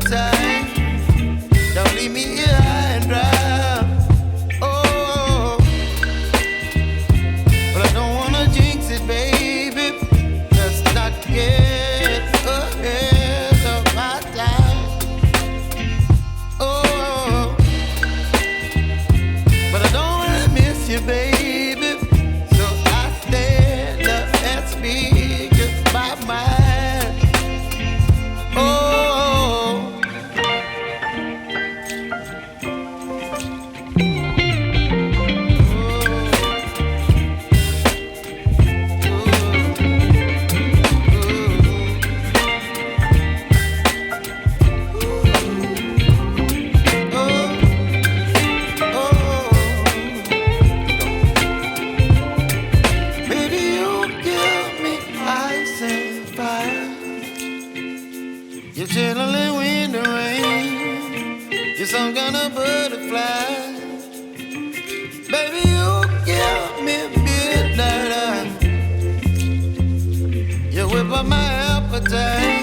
time. Don't leave me here high and dry. Oh, but I don't wanna jinx it, baby. Let's not get ahead of my time. Oh, but I don't wanna miss you, baby. So I stand up and speak just my mind. Oh. You're chilling in the rain. You're some kind of butterfly. Baby, you give me midnight. You whip up my appetite.